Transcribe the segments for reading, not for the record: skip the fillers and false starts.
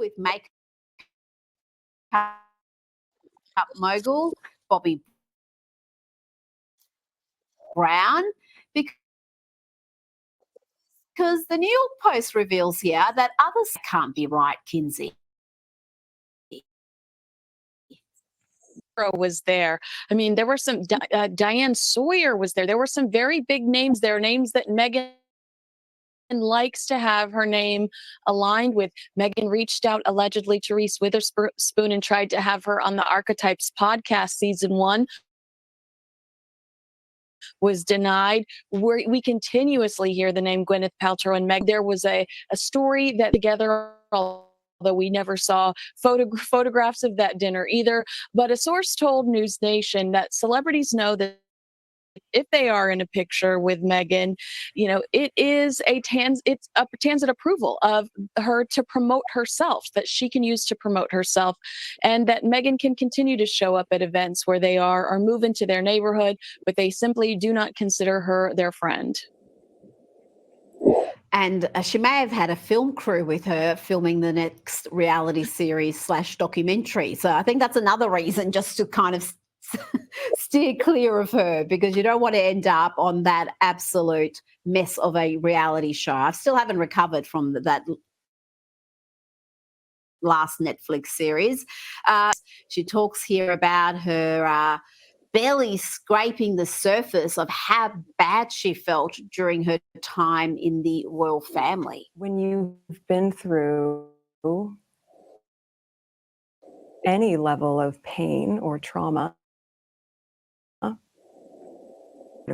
with makeup mogul Bobby Brown, because the New York Post reveals here that others can't be right, Kinsey. Was there. I mean, there were some, Diane Sawyer was there. There were some very big names there, names that Meghan likes to have her name aligned with. Meghan reached out allegedly to Reese Witherspoon and tried to have her on the Archetypes podcast season 1. Was denied. We continuously hear the name Gwyneth Paltrow and Meg. There was a story that together, although we never saw photographs of that dinner either, but a source told News Nation that celebrities know that if they are in a picture with Meghan, it's a tacit approval of her to promote herself, that she can use to promote herself, and that Meghan can continue to show up at events where they are or move into their neighborhood, but they simply do not consider her their friend. And she may have had a film crew with her filming the next reality series / documentary. So I think that's another reason just to kind of steer clear of her, because you don't want to end up on that absolute mess of a reality show. I still haven't recovered from that last Netflix series. She talks here about her barely scraping the surface of how bad she felt during her time in the royal family. When you've been through any level of pain or trauma,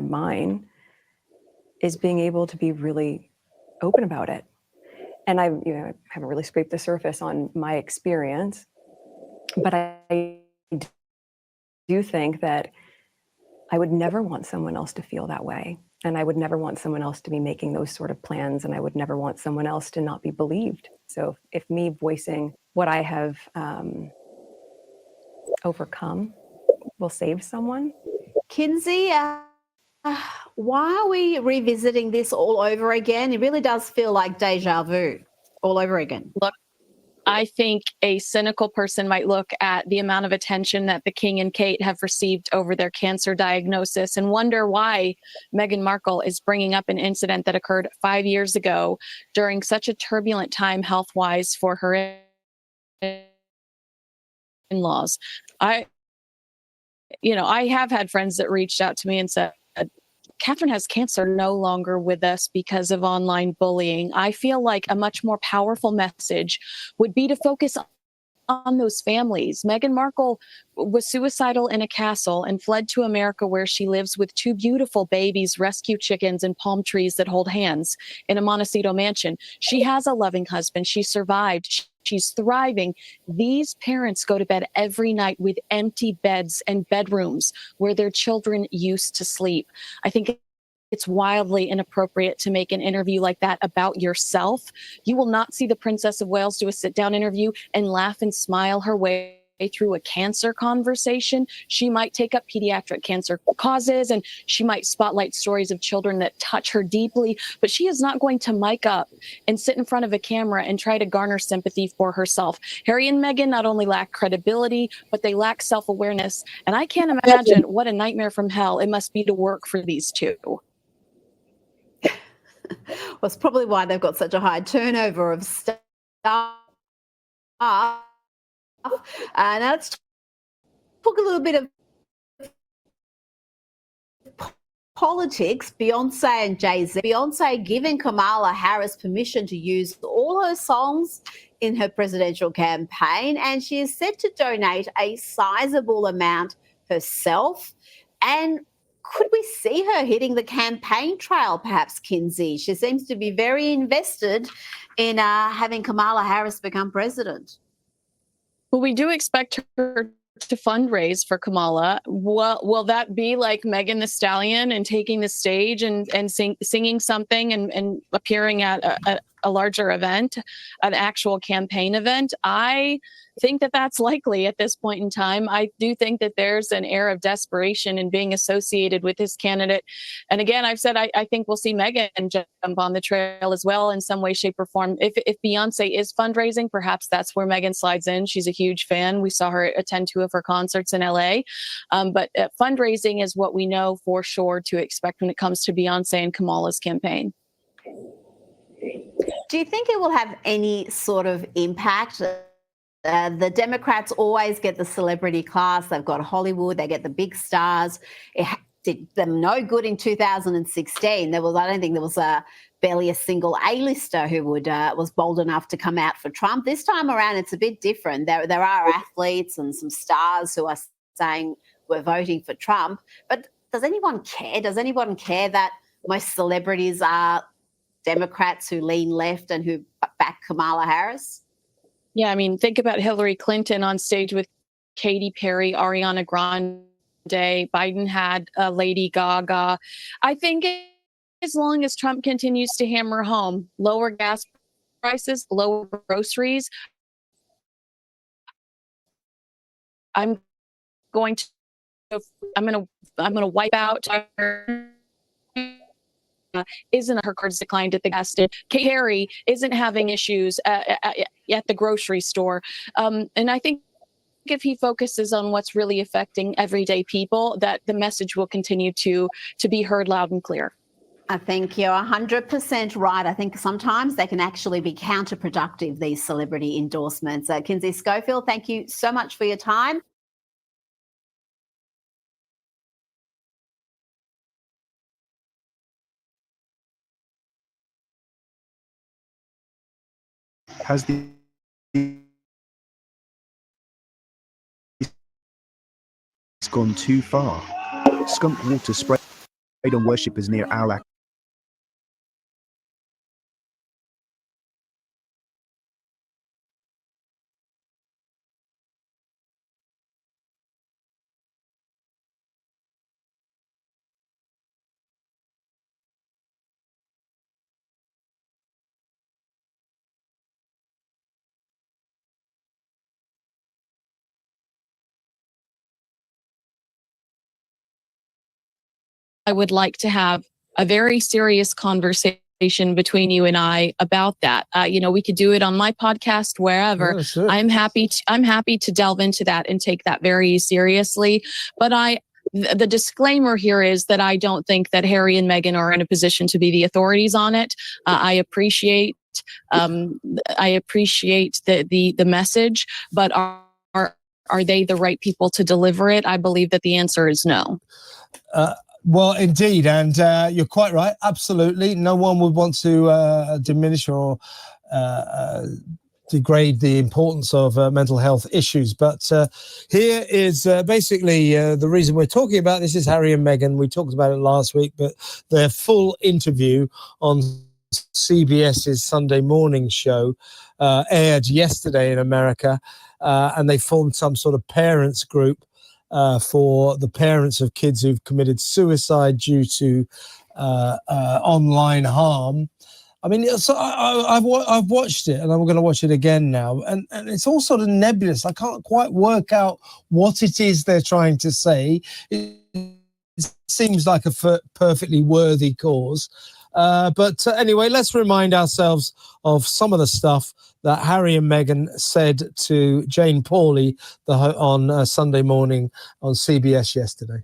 mine is being able to be really open about it. And I haven't really scraped the surface on my experience, but I do think that I would never want someone else to feel that way. And I would never want someone else to be making those sort of plans. And I would never want someone else to not be believed. So if me voicing what I have overcome will save someone. Kinsey, why are we revisiting this all over again? It really does feel like deja vu all over again. Look, I think a cynical person might look at the amount of attention that the King and Kate have received over their cancer diagnosis and wonder why Meghan Markle is bringing up an incident that occurred 5 years ago during such a turbulent time health-wise for her in-laws. I have had friends that reached out to me and said, Catherine has cancer, no longer with us because of online bullying. I feel like a much more powerful message would be to focus on those families. Meghan Markle was suicidal in a castle and fled to America, where she lives with 2 beautiful babies, rescue chickens, and palm trees that hold hands in a Montecito mansion. She has a loving husband. She survived. She's thriving. These parents go to bed every night with empty beds and bedrooms where their children used to sleep. I think it's wildly inappropriate to make an interview like that about yourself. You will not see the Princess of Wales do a sit-down interview and laugh and smile her way through a cancer conversation. She might take up pediatric cancer causes, and she might spotlight stories of children that touch her deeply, but she is not going to mic up and sit in front of a camera and try to garner sympathy for herself. Harry and Meghan not only lack credibility, but they lack self-awareness. And I can't imagine what a nightmare from hell it must be to work for these two. Well, it's probably why they've got such a high turnover of staff. Now let's talk a little bit of politics. Beyonce and Jay-Z. Beyonce giving Kamala Harris permission to use all her songs in her presidential campaign, and she is set to donate a sizable amount herself. And could we see her hitting the campaign trail, perhaps, Kinsey? She seems to be very invested in having Kamala Harris become president. Well, we do expect her to fundraise for Kamala. Will that be like Megan Thee Stallion and taking the stage and singing something and appearing at a larger event, an actual campaign event, I think that that's likely at this point in time. I do think that there's an air of desperation in being associated with this candidate. And again, I've said I think we'll see Meghan jump on the trail as well in some way, shape, or form. If Beyonce is fundraising, perhaps that's where Meghan slides in. She's a huge fan. We saw her attend 2 of her concerts in LA. But fundraising is what we know for sure to expect when it comes to Beyonce and Kamala's campaign. Do you think it will have any sort of impact? The Democrats always get the celebrity class. They've got Hollywood. They get the big stars. It did them no good in 2016. I don't think there was barely a single A-lister who was bold enough to come out for Trump. This time around, it's a bit different. There are athletes and some stars who are saying we're voting for Trump. But does anyone care? Does anyone care that most celebrities are Democrats who lean left and who back Kamala Harris? Yeah, I mean, think about Hillary Clinton on stage with Katy Perry, Ariana Grande. Biden had Lady Gaga. I think as long as Trump continues to hammer home lower gas prices, lower groceries, I'm going to wipe out. Isn't her cards declined at the gas station? Katy Perry isn't having issues at the grocery store, and I think if he focuses on what's really affecting everyday people, that the message will continue to be heard loud and clear. I think you're 100% right. I think sometimes they can actually be counterproductive, these celebrity endorsements. Kinsey Schofield, thank you so much for your time. Has it's gone too far? Skunk water sprayed on worshippers near Al-Aqsa. I would like to have a very serious conversation between you and I about that. We could do it on my podcast, wherever. Yeah, sure. I'm happy to delve into that and take that very seriously. But the disclaimer here is that I don't think that Harry and Meghan are in a position to be the authorities on it. I appreciate the message, but are they the right people to deliver it? I believe that the answer is no. Well, indeed, and you're quite right. Absolutely, no one would want to diminish or degrade the importance of mental health issues. But here is basically the reason we're talking about this is Harry and Meghan. We talked about it last week, but their full interview on CBS's Sunday morning show aired yesterday in America, and they formed some sort of parents group for the parents of kids who've committed suicide due to online harm. I mean, so I've watched it, and I'm going to watch it again now, and it's all sort of nebulous. I can't quite work out what it is they're trying to say. It seems like a perfectly worthy cause. But anyway, let's remind ourselves of some of the stuff that Harry and Meghan said to Jane Pauley on Sunday morning on CBS yesterday.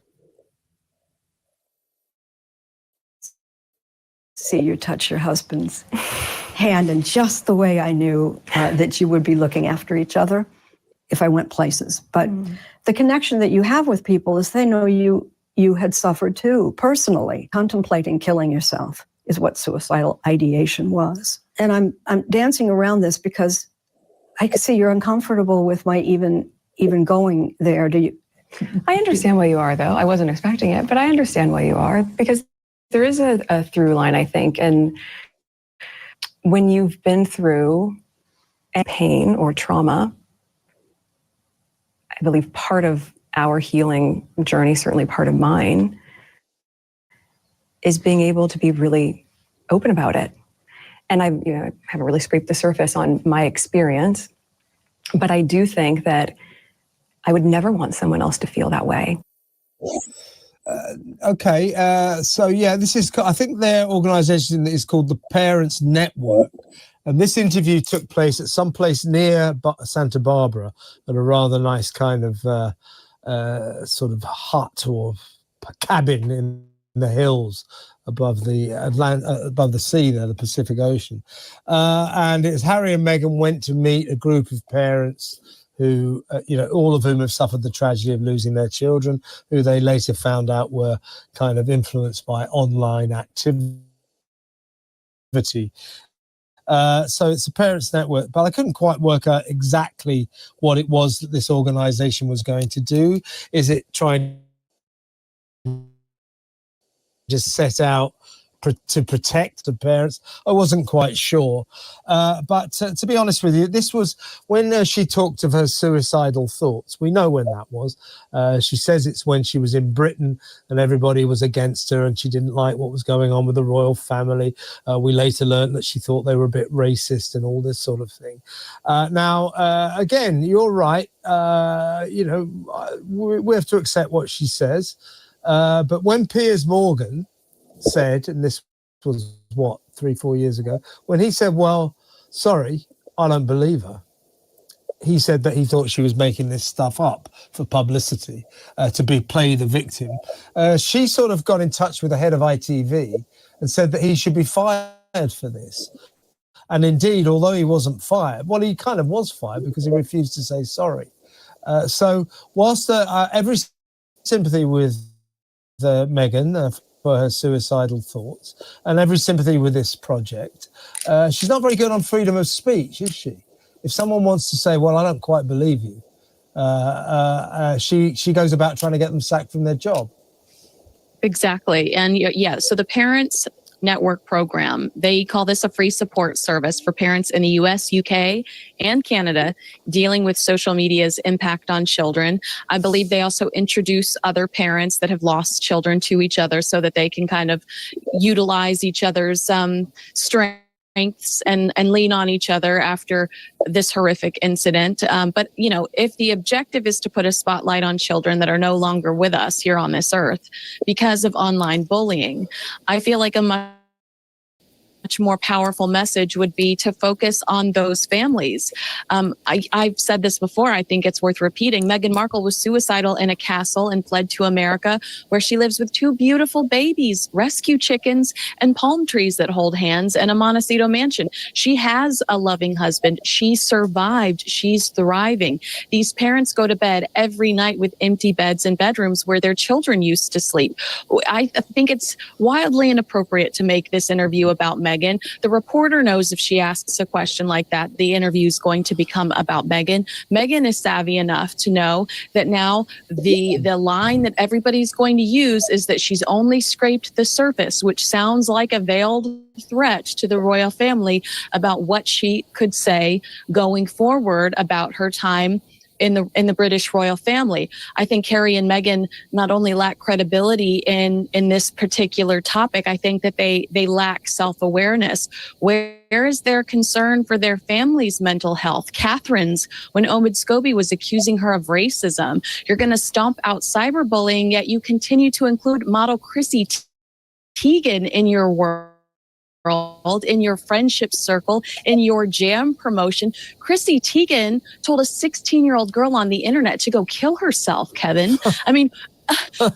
See you touch your husband's hand in just the way I knew that you would be looking after each other if I went places. But the connection that you have with people is they know you had suffered too, personally. Contemplating killing yourself is what suicidal ideation was. And I'm dancing around this because I can see you're uncomfortable with my even going there. Do you? I understand why you are, though. I wasn't expecting it, but I understand why you are, because there is a through line, I think. And when you've been through pain or trauma, I believe part of our healing journey, certainly part of mine, is being able to be really open about it. and I haven't really scraped the surface on my experience, but I do think that I would never want someone else to feel that way. Okay, so yeah, I think their organization is called the Parents Network. And this interview took place at some place near Santa Barbara, at a rather nice kind of sort of hut or cabin in the hills above the above the sea there, the Pacific Ocean. And it's Harry and Meghan went to meet a group of parents who, all of whom have suffered the tragedy of losing their children, who they later found out were kind of influenced by online activity. So it's a Parents Network, but I couldn't quite work out exactly what it was that this organization was going to do. Is it trying to just set out to protect the parents? I wasn't quite sure. But to be honest with you, this was when she talked of her suicidal thoughts. We know when that was. She says it's when she was in Britain and everybody was against her and she didn't like what was going on with the royal family. We later learned that she thought they were a bit racist and all this sort of thing. Now, again, you're right. We have to accept what she says. But when Piers Morgan said, and this was 3-4 years ago, when he said, well, sorry, I don't believe her. He said that he thought she was making this stuff up for publicity, to play the victim. She sort of got in touch with the head of ITV and said that he should be fired for this. And indeed, although he wasn't fired, well, he kind of was fired because he refused to say sorry. So whilst every sympathy with Meghan for her suicidal thoughts, and every sympathy with this project, she's not very good on freedom of speech, is she? If someone wants to say, well, I don't quite believe you, she goes about trying to get them sacked from their job. Exactly. And yeah, so the Parents Network program, they call this a free support service for parents in the US, UK, and Canada dealing with social media's impact on children. I believe they also introduce other parents that have lost children to each other so that they can kind of utilize each other's strengths and lean on each other after this horrific incident. But, if the objective is to put a spotlight on children that are no longer with us here on this earth because of online bullying, I feel like a much more powerful message would be to focus on those families. I've said this before, I think it's worth repeating. Meghan Markle was suicidal in a castle and fled to America, where she lives with 2 beautiful babies, rescue chickens, and palm trees that hold hands, and a Montecito mansion. She has a loving husband. She survived. She's thriving. These parents go to bed every night with empty beds and bedrooms where their children used to sleep. I think it's wildly inappropriate to make this interview about Meghan. The reporter knows if she asks a question like that, the interview is going to become about Meghan. Meghan is savvy enough to know that now the line that everybody's going to use is that she's only scraped the surface, which sounds like a veiled threat to the royal family about what she could say going forward about her time in the British royal family. I think Harry and Meghan not only lack credibility in this particular topic, I think that they lack self-awareness. Where is their concern for their family's mental health? Catherine's, when Omid Scobie was accusing her of racism. You're going to stomp out cyberbullying, yet you continue to include model Chrissy Teigen in your world, in your friendship circle, in your jam promotion. Chrissy Teigen told a 16-year-old girl on the internet to go kill herself, Kevin. I mean,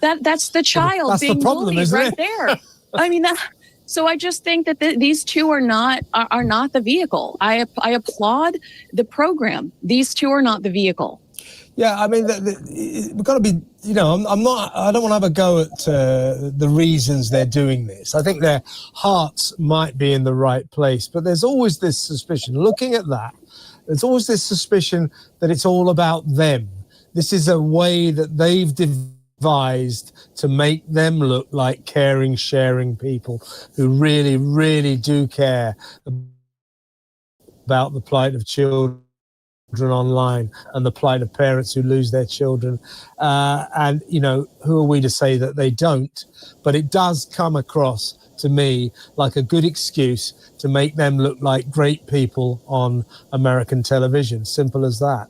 that's the child that's being the problem, bullied isn't right it? there. I mean, so I just think that these two are not the vehicle. I applaud the program. These two are not the vehicle. Yeah, I mean, we've got to be, I don't want to have a go at the reasons they're doing this. I think their hearts might be in the right place, but there's always this suspicion. Looking at that, there's always this suspicion that it's all about them. This is a way that they've devised to make them look like caring, sharing people who really, really do care about the plight of children online and the plight of parents who lose their children. And, who are we to say that they don't? But it does come across to me like a good excuse to make them look like great people on American television. Simple as that.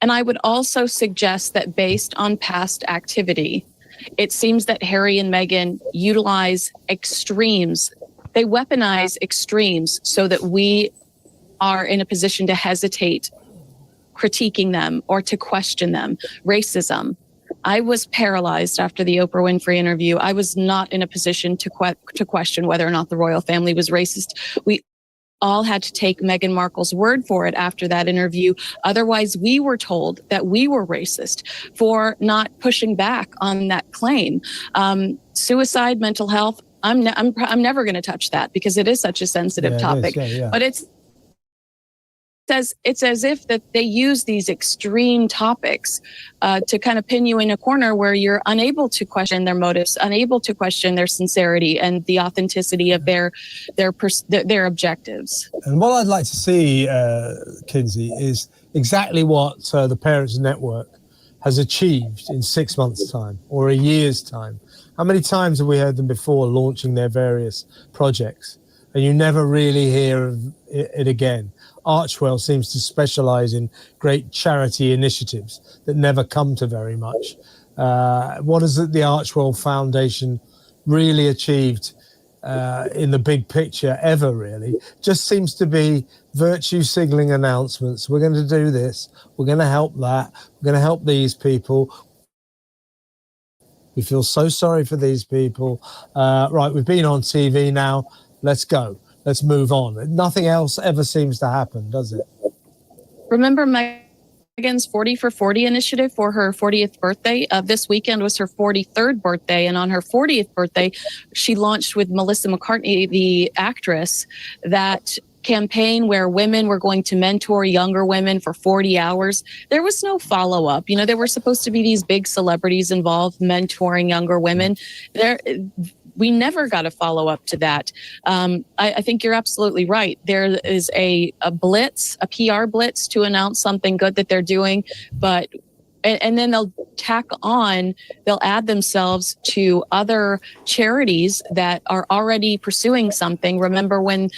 And I would also suggest that based on past activity, it seems that Harry and Meghan utilize extremes. They weaponize extremes so that we are in a position to hesitate critiquing them or to question them. Racism. I was paralyzed after the Oprah Winfrey interview. I was not in a position to question whether or not the royal family was racist. We all had to take Meghan Markle's word for it after that interview. Otherwise, we were told that we were racist for not pushing back on that claim. Suicide, mental health, I'm never going to touch that because it is such a sensitive topic. But it's as if that they use these extreme topics to kind of pin you in a corner where you're unable to question their motives, unable to question their sincerity and the authenticity of their objectives. And what I'd like to see, Kinsey, is exactly what the Parents Network has achieved in 6 months' time or a year's time. How many times have we heard them before launching their various projects? And you never really hear of it again. Archewell seems to specialize in great charity initiatives that never come to very much. What has the Archewell Foundation really achieved in the big picture ever, really? Just seems to be virtue signaling announcements. We're going to do this. We're going to help that. We're going to help these people. We feel so sorry for these people. Right, we've been on TV now. Let's go. Let's move on. Nothing else ever seems to happen, does it? Remember Meghan's 40 for 40 initiative for her 40th birthday? This weekend was her 43rd birthday. And on her 40th birthday, she launched with Melissa McCartney, the actress, that campaign where women were going to mentor younger women for 40 hours. There was no follow-up. You know, there were supposed to be these big celebrities involved mentoring younger women. We never got a follow-up to that. I think you're absolutely right. There is a blitz, a PR blitz to announce something good that they're doing, and then they'll add themselves to other charities that are already pursuing something. Remember when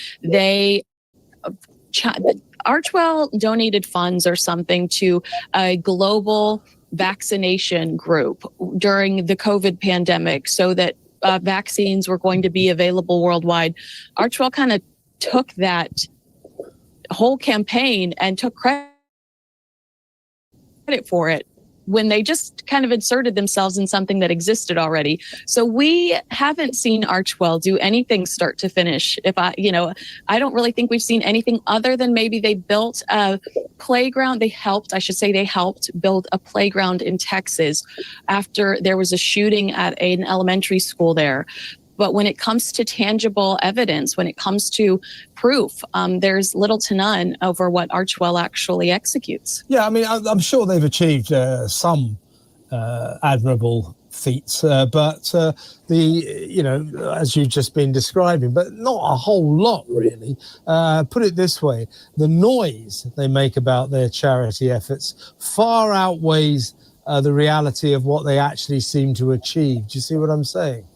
Archewell donated funds or something to a global vaccination group during the COVID pandemic so that vaccines were going to be available worldwide. Archewell kind of took that whole campaign and took credit for it when they just kind of inserted themselves in something that existed already. So we haven't seen Archewell do anything start to finish. I don't really think we've seen anything other than maybe they built a playground. They helped build a playground in Texas after there was a shooting at an elementary school there. But when it comes to tangible evidence, when it comes to proof, there's little to none over what Archewell actually executes. Yeah, I mean, I'm sure they've achieved some admirable feats, but as you've just been describing, but not a whole lot, really. Put it this way, the noise they make about their charity efforts far outweighs the reality of what they actually seem to achieve. Do you see what I'm saying?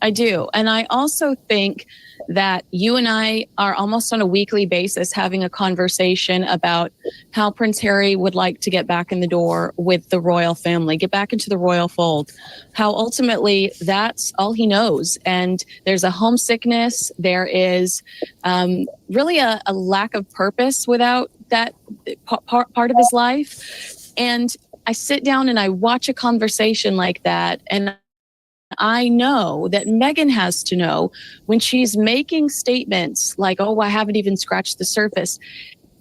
I do. And I also think that you and I are almost on a weekly basis having a conversation about how Prince Harry would like to get back in the door with the royal family, get back into the royal fold, how ultimately that's all he knows. And there's a homesickness. There is really a lack of purpose without that part of his life. And I sit down and I watch a conversation like that, and I know that Meghan has to know when she's making statements like, oh, I haven't even scratched the surface,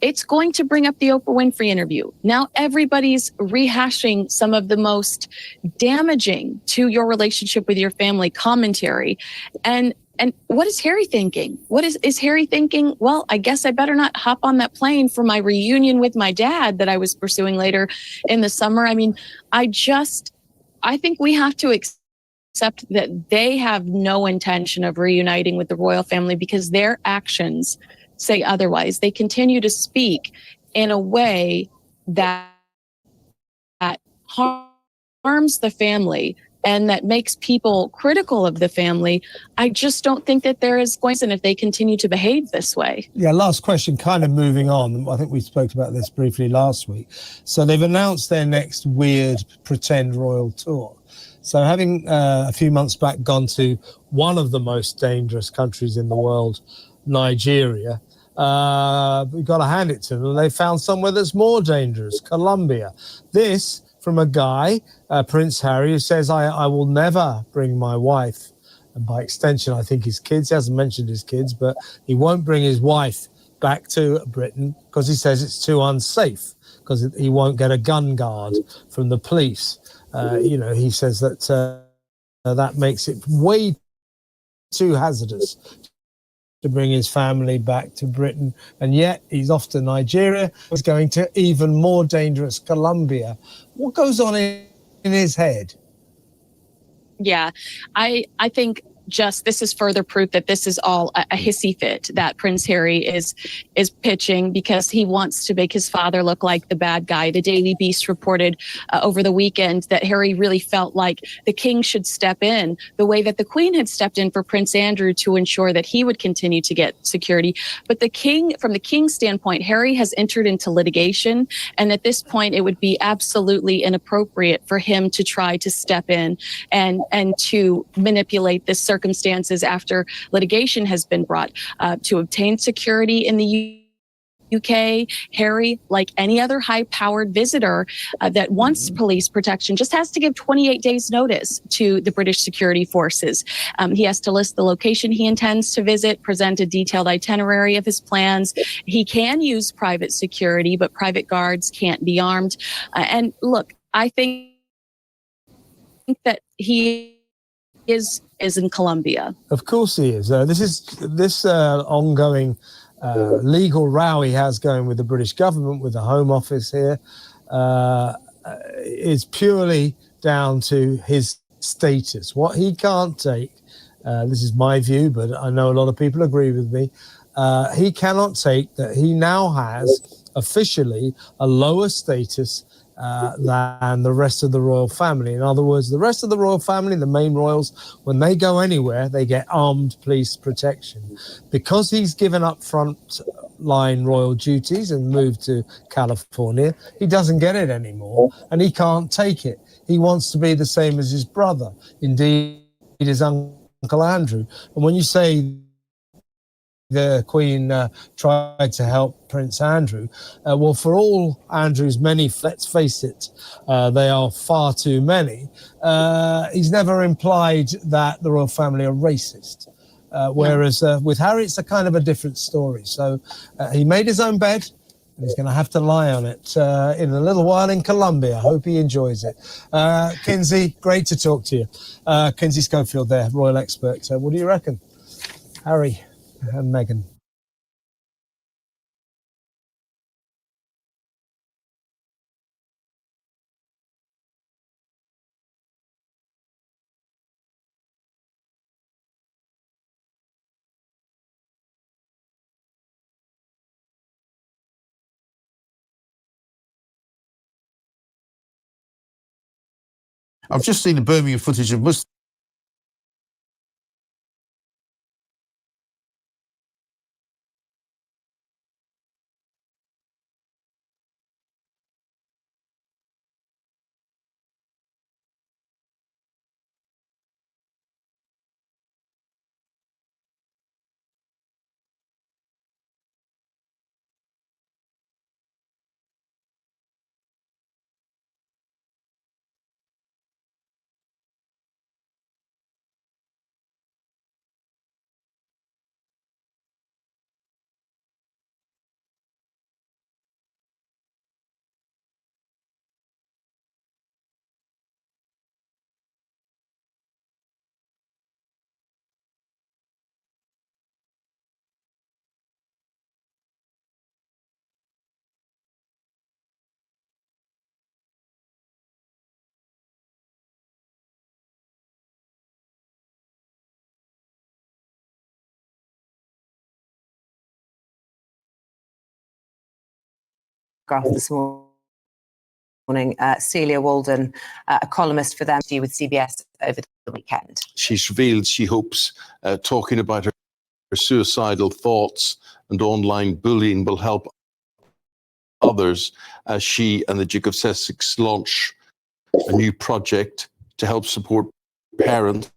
it's going to bring up the Oprah Winfrey interview. Now everybody's rehashing some of the most damaging to your relationship with your family commentary. And what is Harry thinking? What is Harry thinking? Well, I guess I better not hop on that plane for my reunion with my dad that I was pursuing later in the summer. I mean, I think we have to accept that they have no intention of reuniting with the royal family because their actions say otherwise. They continue to speak in a way that harms the family and that makes people critical of the family, I just don't think that there is going to, and if they continue to behave this way. Yeah, last question, kind of moving on. I think we spoke about this briefly last week. So they've announced their next weird pretend royal tour. So having a few months back gone to one of the most dangerous countries in the world, Nigeria, we've got to hand it to them. They found somewhere that's more dangerous, Colombia. This from a guy, Prince Harry, who says, I will never bring my wife, and by extension, I think his kids. He hasn't mentioned his kids, but he won't bring his wife back to Britain because he says it's too unsafe, because he won't get a gun guard from the police. He says that that makes it way too hazardous to bring his family back to Britain. And yet he's off to Nigeria. He's going to even more dangerous Colombia. What goes on in his head? Yeah, I think just this is further proof that this is all a hissy fit that Prince Harry is pitching, because he wants to make his father look like the bad guy. The Daily Beast reported over the weekend that Harry really felt like the king should step in the way that the Queen had stepped in for Prince Andrew to ensure that he would continue to get security. But the king, from the king's standpoint, Harry has entered into litigation, and at this point, it would be absolutely inappropriate for him to try to step in and to manipulate the circumstances after litigation has been brought to obtain security in the UK. Harry, like any other high-powered visitor that wants police protection, just has to give 28 days notice to the British security forces. He has to list the location he intends to visit, present a detailed itinerary of his plans. He can use private security, but private guards can't be armed. And look, I think that he is in Colombia. Of course he is. This ongoing legal row he has going with the British government, with the Home Office here, is purely down to his status. What he can't take, this is my view, but I know a lot of people agree with me, he cannot take that he now has officially a lower status than the rest of the royal family. In other words, the rest of the royal family, the main royals, when they go anywhere, they get armed police protection. Because he's given up front-line royal duties and moved to California, he doesn't get it anymore, and he can't take it. He wants to be the same as his brother, indeed his Uncle Andrew. And when you say the Queen tried to help Prince Andrew, well, for all Andrew's many, let's face it, they are far too many, he's never implied that the royal family are racist. Whereas with Harry, it's a kind of a different story. So he made his own bed, and he's going to have to lie on it in a little while in Colombia. Hope he enjoys it. Kinsey, great to talk to you. Kinsey Schofield there, royal expert. What do you reckon? Harry and Meghan. I've just seen the Birmingham footage of Muslim. Off this morning morning, Celia Walden, a columnist for them, with CBS over the weekend. She's revealed she hopes talking about her suicidal thoughts and online bullying will help others as she and the Duke of Sussex launch a new project to help support parents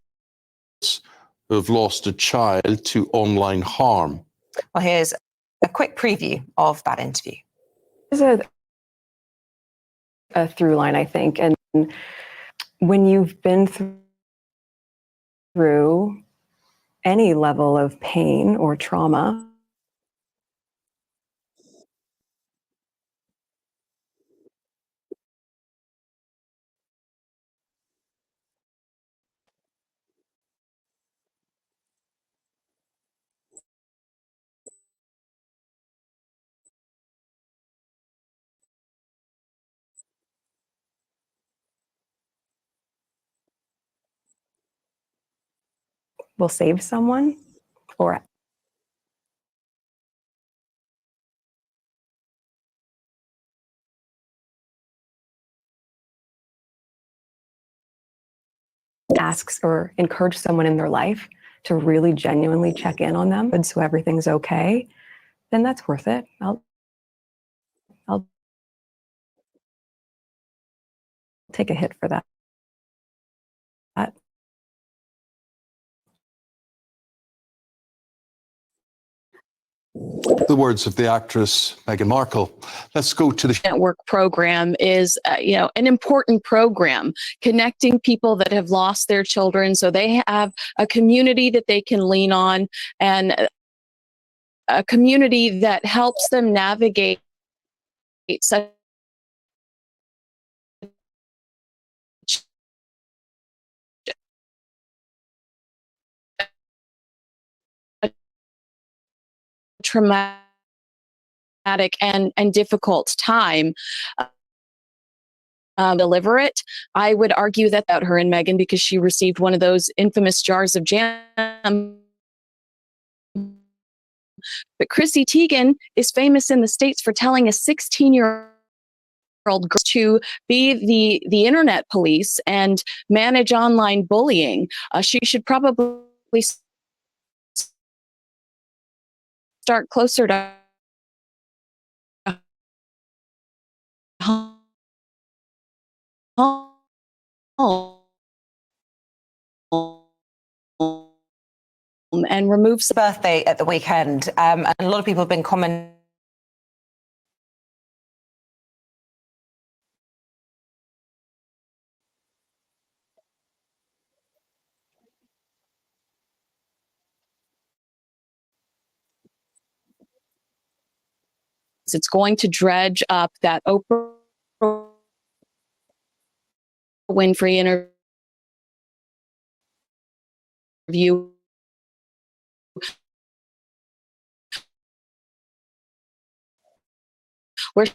who have lost a child to online harm. Well, here's a quick preview of that interview. There's a through line, I think, and when you've been through any level of pain or trauma, will save someone or asks or encourage someone in their life to really genuinely check in on them and so everything's okay, then that's worth it. I'll take a hit for that. The words of the actress Meghan Markle. Let's go to the network program is, an important program connecting people that have lost their children so they have a community that they can lean on and a community that helps them navigate such a traumatic and difficult time. Deliver it. I would argue that about her and Meghan because she received one of those infamous jars of jam. But Chrissy Teigen is famous in the States for telling a 16-year-old girl to be the internet police and manage online bullying. She should probably start closer to home and remove It's birthday at the weekend, and a lot of people have been commenting. It's going to dredge up that Oprah Winfrey interview where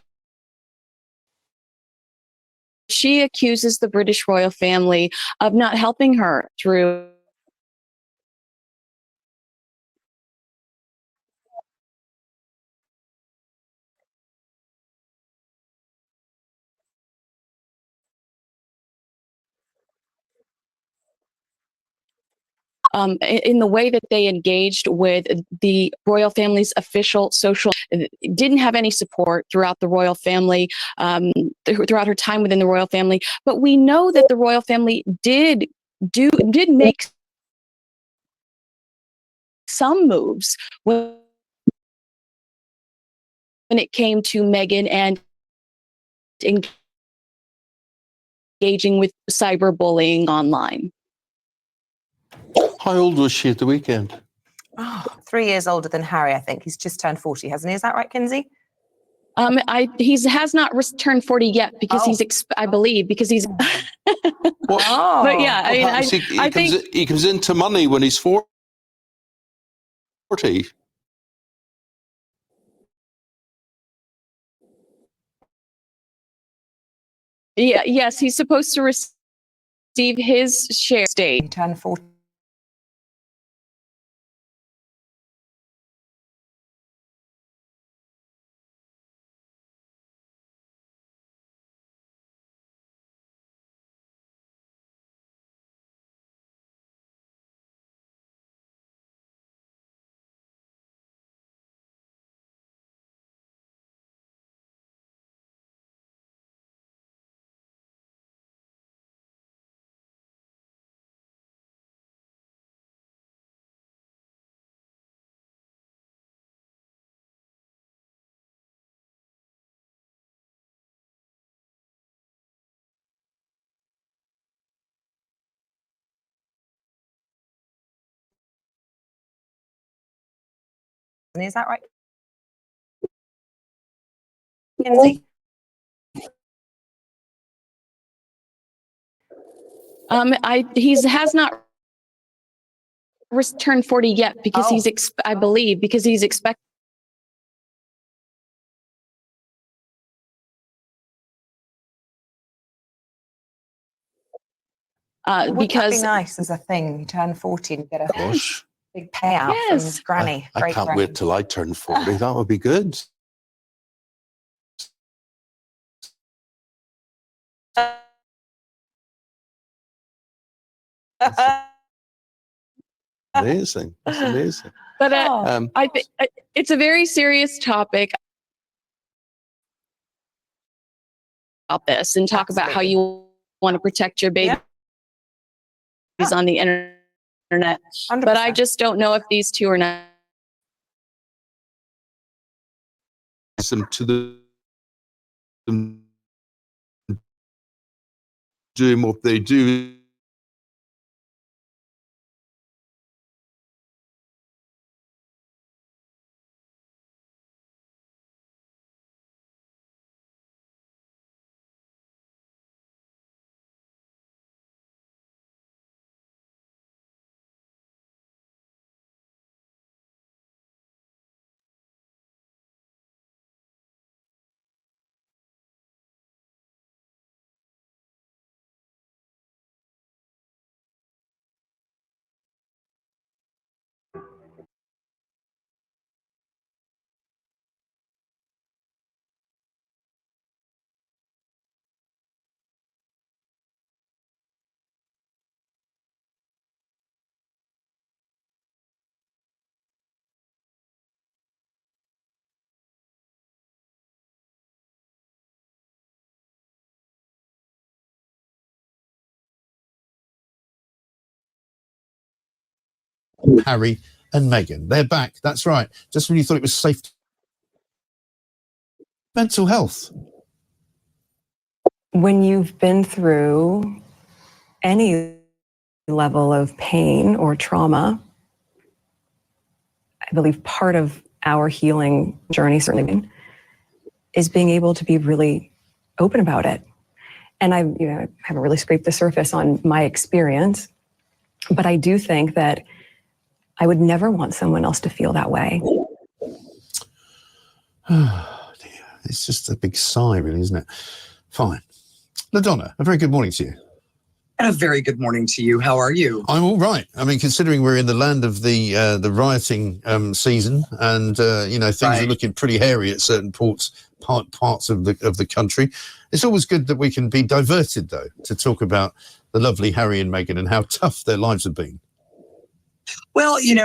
she accuses the British royal family of not helping her through in the way that they engaged with the royal family's official social, didn't have any support throughout the royal family, throughout her time within the royal family. But we know that the royal family did make some moves when it came to Meghan and engaging with cyberbullying online. How old was she at the weekend? Oh, 3 years older than Harry, I think. He's just turned 40, hasn't he? Is that right, Kinsey? He has not turned 40 yet because I believe because he's. But yeah, I mean, I think he comes into money when he's 40. Yeah, yes, he's supposed to receive his share. He turned 40. Is that right? Lindsay? He has not turned 40 yet because Oh. I believe because he's expecting. Wouldn't that Because be nice as a thing? You turn 40 and get a Gosh, big payout Yes. from Granny. I Great can't Granny. wait till I turn 40. That would be good. Amazing. That's amazing. But Oh. I think it's a very serious topic about this and talk about how you want to protect your babies on the internet. 100%. But I just don't know if these two are not. Them to them doing what they do. Harry and Meghan. They're back. That's right. Just when you thought it was safe. Mental health. When you've been through any level of pain or trauma, I believe part of our healing journey, certainly, is being able to be really open about it. And I haven't really scraped the surface on my experience, but I do think that I would never want someone else to feel that way. Oh, dear. It's just a big sigh, really, isn't it? Fine. LaDonna, a very good morning to you. And a very good morning to you. How are you? I'm all right. I mean, considering we're in the land of the rioting season, and things are looking pretty hairy at certain parts of the country, it's always good that we can be diverted, though, to talk about the lovely Harry and Meghan and how tough their lives have been. Well, it's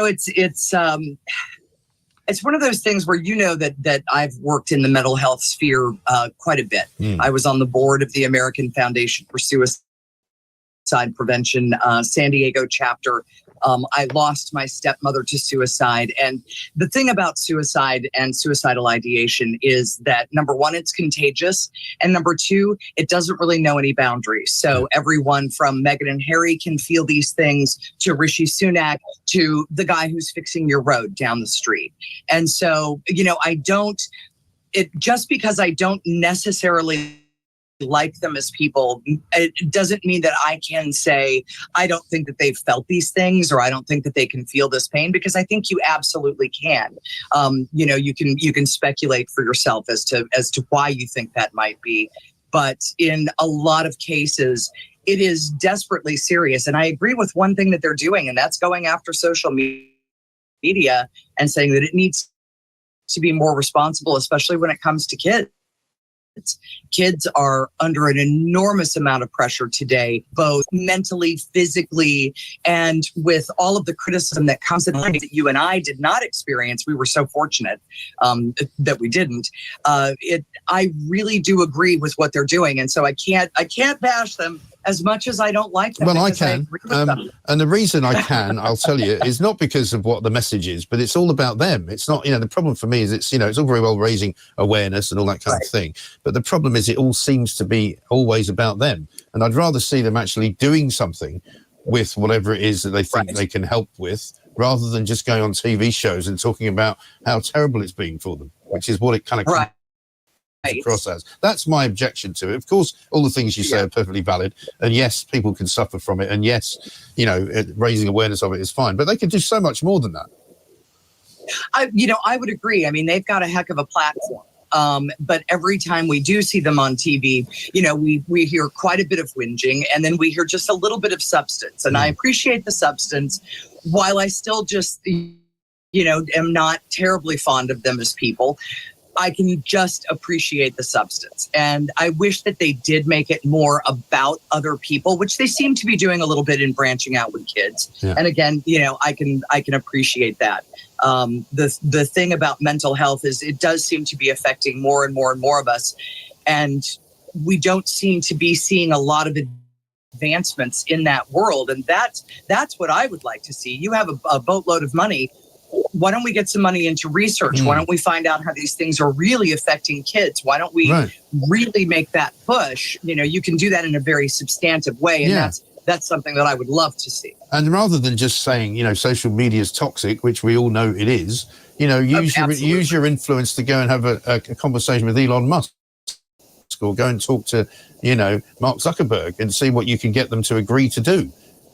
one of those things where that I've worked in the mental health sphere quite a bit. I was on the board of the American Foundation for Suicide Prevention, San Diego chapter. I lost my stepmother to suicide. And the thing about suicide and suicidal ideation is that, number one, it's contagious. And number two, it doesn't really know any boundaries. So everyone from Meghan and Harry can feel these things to Rishi Sunak, to the guy who's fixing your road down the street. And so, just because I don't necessarily like them as people, it doesn't mean that I can say I don't think that they've felt these things, or I don't think that they can feel this pain, because I think you absolutely can. You can speculate for yourself as to why you think that might be, but in a lot of cases it is desperately serious. And I agree with one thing that they're doing, and that's going after social media and saying that it needs to be more responsible, especially when it comes to kids. Kids are under an enormous amount of pressure today, both mentally, physically, and with all of the criticism that comes in that you and I did not experience. We were so fortunate that we didn't. I really do agree with what they're doing, and so I can't bash them as much as I don't like them. Well, I can. And the reason I can, I'll tell you, is not because of what the message is, but it's all about them. It's not, the problem for me is it's all very well raising awareness and all that kind of thing. But the problem is it all seems to be always about them. And I'd rather see them actually doing something with whatever it is that they think they can help with, rather than just going on TV shows and talking about how terrible it's been for them, which is what it kind of comes across as. That's my objection to it. Of course, all the things you say are perfectly valid, and yes, people can suffer from it, and yes, you know, raising awareness of it is fine, but they can do so much more than that. I would agree. I mean, they've got a heck of a platform. But every time we do see them on TV, you know, we hear quite a bit of whinging, and then we hear just a little bit of substance. And I appreciate the substance, while I still just, you know, am not terribly fond of them as people. I can just appreciate the substance. And I wish that they did make it more about other people, which they seem to be doing a little bit in branching out with kids. Yeah. And again, you know, I can appreciate that. The thing about mental health is it does seem to be affecting more and more and more of us. And we don't seem to be seeing a lot of advancements in that world. And that's what I would like to see. You have a boatload of money. Why don't we get some money into research? Why don't we find out how these things are really affecting kids? Why don't we really make that push? You know, you can do that in a very substantive way. And that's something that I would love to see. And rather than just saying, you know, social media is toxic, which we all know it is, you know, use your influence to go and have a conversation with Elon Musk, or go and talk to, you know, Mark Zuckerberg and see what you can get them to agree to do,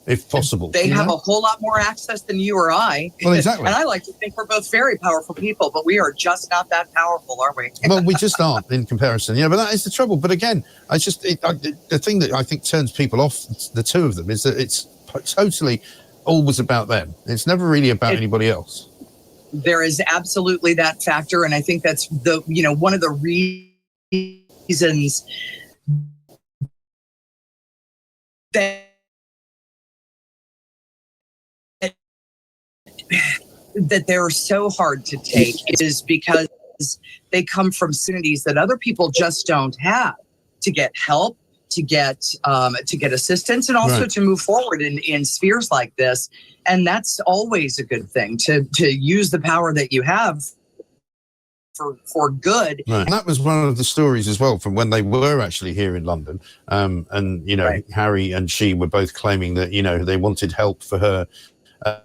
if possible. They have a whole lot more access than you or I. Well, exactly. And I like to think we're both very powerful people, but we are just not that powerful, are we? Well, we just aren't in comparison, you know, but that is the trouble. But again, the thing that I think turns people off, the two of them, is that it's totally always about them. It's never really about anybody else. There is absolutely that factor. And I think that's one of the reasons that they're so hard to take is because they come from communities that other people just don't have to get help, to get assistance, and also to move forward in spheres like this. And that's always a good thing, to use the power that you have for good. Right. And that was one of the stories as well from when they were actually here in London. And, you know, Harry and she were both claiming that, you know, they wanted help for her,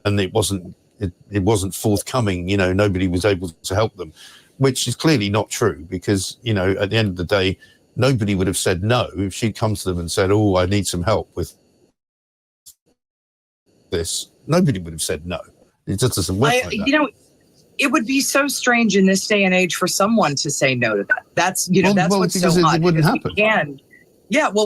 and it wasn't forthcoming. You know, nobody was able to help them, which is clearly not true, because, you know, at the end of the day, nobody would have said no if she'd come to them and said, oh, I need some help with this. Nobody would have said no. It just doesn't work like that. You know, it would be so strange in this day and age for someone to say no to that. That's, you know, that's what's so odd. It wouldn't happen.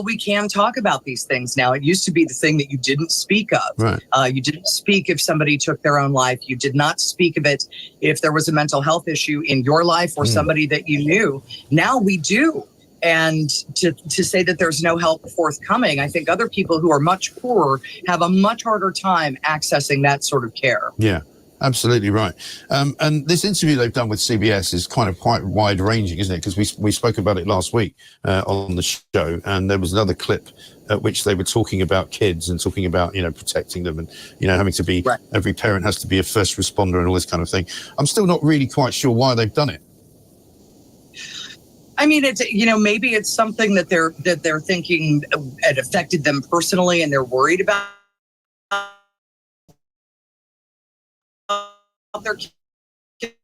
We can talk about these things now. It used to be the thing that you didn't speak of. Right. You didn't speak if somebody took their own life. You did not speak of it if there was a mental health issue in your life or somebody that you knew. Now we do. And to say that there's no help forthcoming, I think other people who are much poorer have a much harder time accessing that sort of care. Yeah. Absolutely right. And this interview they've done with CBS is quite wide ranging, isn't it? Because we spoke about it last week on the show, and there was another clip at which they were talking about kids and talking about, you know, protecting them and, you know, having to be, every parent has to be a first responder and all this kind of thing. I'm still not really quite sure why they've done it. I mean, it's, you know, maybe it's something that they're thinking it affected them personally and they're worried about their kids,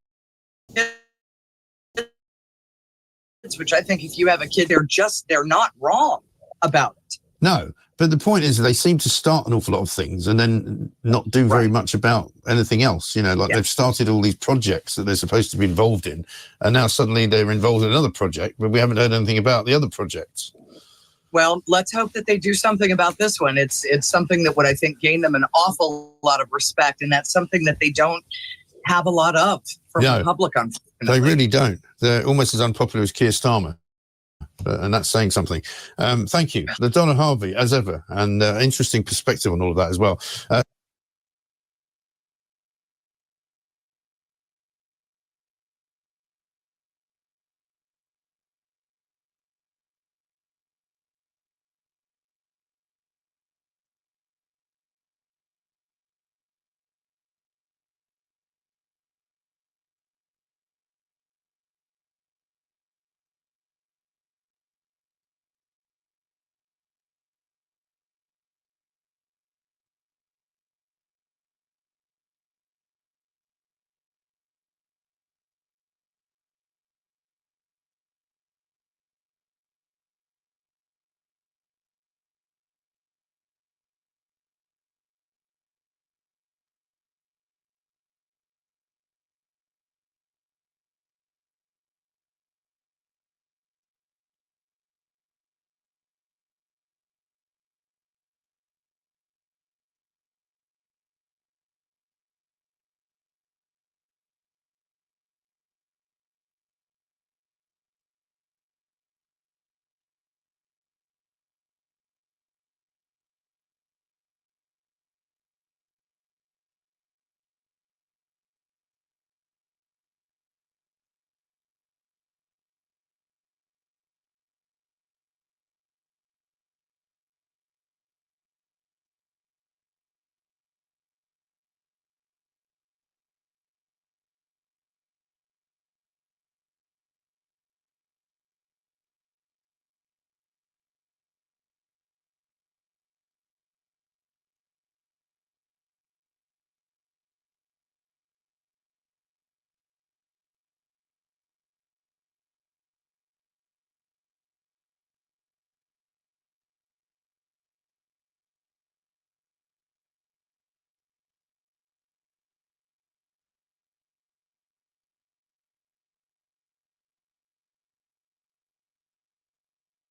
which I think if you have a kid, they're not wrong about it. No, but the point is they seem to start an awful lot of things and then not do very much about anything else. You know, like they've started all these projects that they're supposed to be involved in, and now suddenly they're involved in another project, but we haven't heard anything about the other projects. Well, let's hope that they do something about this one. It's something that would, I think, gain them an awful lot of respect, and that's something that they don't have a lot of from the public, unfortunately. They really don't. They're almost as unpopular as Keir Starmer, and that's saying something. Thank you, Donna Harvey, as ever, and interesting perspective on all of that as well.